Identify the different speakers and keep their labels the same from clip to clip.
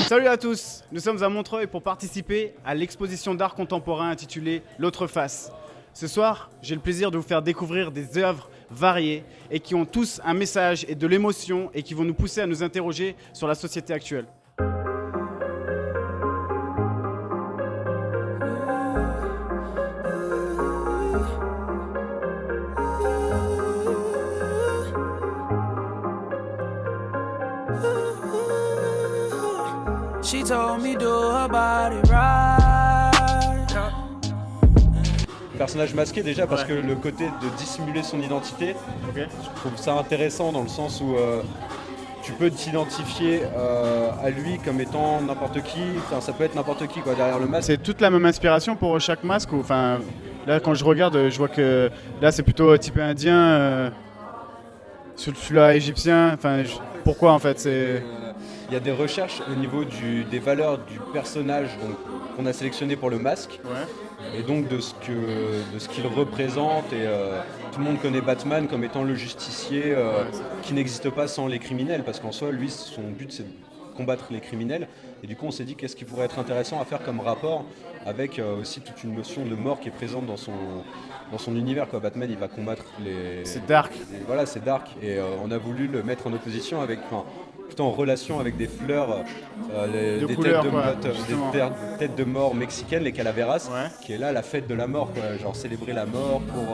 Speaker 1: Salut à tous, nous sommes à Montreuil pour participer à l'exposition d'art contemporain intitulée L'autre face. Ce soir, j'ai le plaisir de vous faire découvrir des œuvres variées et qui ont tous un message et de l'émotion et qui vont nous pousser à nous interroger sur la société actuelle.
Speaker 2: She told me do her body right.
Speaker 3: Personnage masqué déjà parce que le côté de dissimuler son identité, je trouve ça intéressant dans le sens où tu peux t'identifier à lui comme étant n'importe qui, enfin, ça peut être n'importe qui quoi, derrière le masque.
Speaker 1: C'est toute la même inspiration pour chaque masque ou, enfin, là quand je regarde, je vois que là c'est plutôt type indien, celui-là égyptien, enfin, pourquoi en fait c'est...
Speaker 3: Il y a des recherches au niveau des valeurs du personnage qu'on a sélectionné pour le masque.
Speaker 1: Ouais.
Speaker 3: Et donc de ce qu'il représente. Et tout le monde connaît Batman comme étant le justicier qui n'existe pas sans les criminels. Parce qu'en soi, lui, son but, c'est de combattre les criminels. Et du coup, on s'est dit qu'est-ce qui pourrait être intéressant à faire comme rapport avec aussi toute une notion de mort qui est présente dans son univers. Quoi. Batman, il va combattre les...
Speaker 1: C'est dark.
Speaker 3: Voilà, c'est dark. Et on a voulu le mettre en opposition avec... plutôt en relation avec des fleurs, des
Speaker 1: couleurs,
Speaker 3: têtes de mort mexicaines, les calaveras,
Speaker 1: ouais.
Speaker 3: Qui est là la fête de la mort, quoi, genre célébrer la mort pour...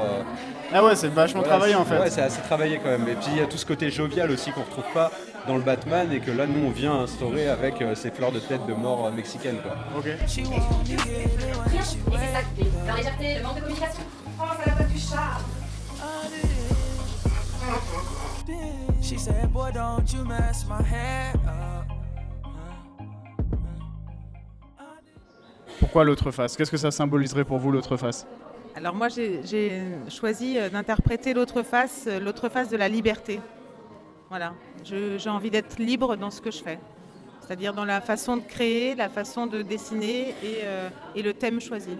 Speaker 1: Ah ouais, c'est vachement travaillé en fait.
Speaker 3: Ouais, c'est assez travaillé quand même. Et puis il y a tout ce côté jovial aussi qu'on ne retrouve pas dans le Batman et que là nous on vient instaurer avec ces fleurs de tête de mort mexicaines. Quoi.
Speaker 1: Ok.
Speaker 4: Et c'est ça qui fait. La légèreté, le manque de communication. Oh, ça n'a pas du charme.
Speaker 2: She said, boy, don't you mess my head up.
Speaker 1: Pourquoi l'autre face? Qu'est-ce que ça symboliserait pour vous l'autre face?
Speaker 5: Alors moi j'ai choisi d'interpréter l'autre face de la liberté. Voilà, j'ai envie d'être libre dans ce que je fais. C'est-à-dire dans la façon de créer, la façon de dessiner et le thème choisi.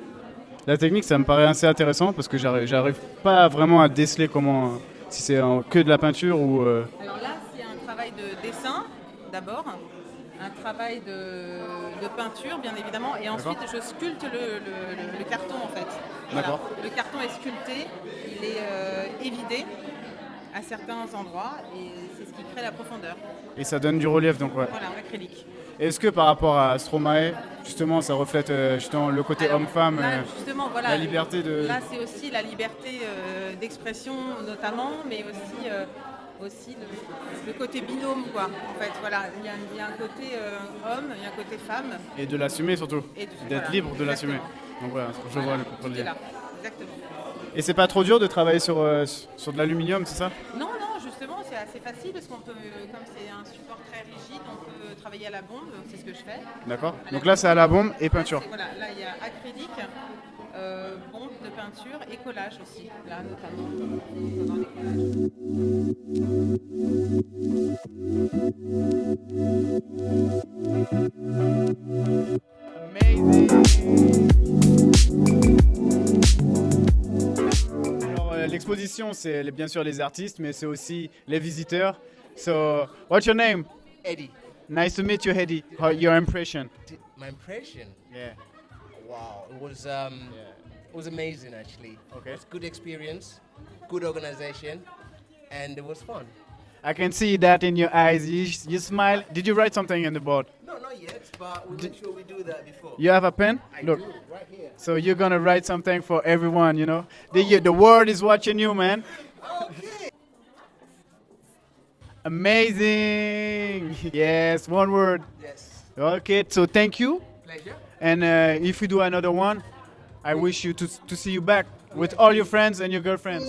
Speaker 1: La technique, ça me paraît assez intéressant parce que j'arrive pas vraiment à déceler comment... Si c'est que de la peinture ou...
Speaker 5: Alors là, c'est un travail de dessin d'abord, un travail de peinture bien évidemment, et ensuite je sculpte le carton en fait. Voilà.
Speaker 1: D'accord.
Speaker 5: Le carton est sculpté, il est évidé à certains endroits et c'est ce qui crée la profondeur.
Speaker 1: Et ça donne du relief donc ouais.
Speaker 5: Voilà, en acrylique.
Speaker 1: Est-ce que par rapport à Stromae, justement, ça reflète justement le côté homme-femme,
Speaker 5: là, justement, voilà,
Speaker 1: la liberté de...
Speaker 5: Là, c'est aussi la liberté d'expression notamment, mais aussi le côté binôme, quoi. En fait, voilà, il y a un côté homme, il y a un côté femme.
Speaker 1: Et de l'assumer surtout, d'être libre de l'assumer. Donc voilà, je vois le propos de dire.
Speaker 5: Exactement.
Speaker 1: Et c'est pas trop dur de travailler sur de l'aluminium, c'est ça?
Speaker 5: Non, justement, c'est assez facile parce qu'on peut, comme c'est un support très rigide, on peut travailler à la bombe, c'est ce que je fais. D'accord.
Speaker 1: Donc là, c'est à la bombe et peinture.
Speaker 5: Voilà, là, il y a acrylique, bombe de peinture et collage aussi, là notamment dans les collages.
Speaker 1: L'exposition, c'est bien sûr les artistes, mais c'est aussi les visiteurs. So, what's your name?
Speaker 6: Eddie.
Speaker 1: Nice to meet you, Eddie. Your impression?
Speaker 6: My impression?
Speaker 1: Yeah.
Speaker 6: Wow, it was amazing actually.
Speaker 1: Okay.
Speaker 6: It was good experience, good organization, and it was fun.
Speaker 1: I can see that in your eyes. You smile. Did you write something on the board?
Speaker 6: No, not yet, but we'll make sure we do that before.
Speaker 1: You have a pen? Look.
Speaker 6: I do, right here.
Speaker 1: So you're gonna write something for everyone, you know? The world is watching you, man.
Speaker 6: Okay.
Speaker 1: Amazing. Yes, one word.
Speaker 6: Yes.
Speaker 1: Okay, so thank you.
Speaker 6: Pleasure.
Speaker 1: And if we do another one, I wish you to see you back with all your friends and your girlfriends.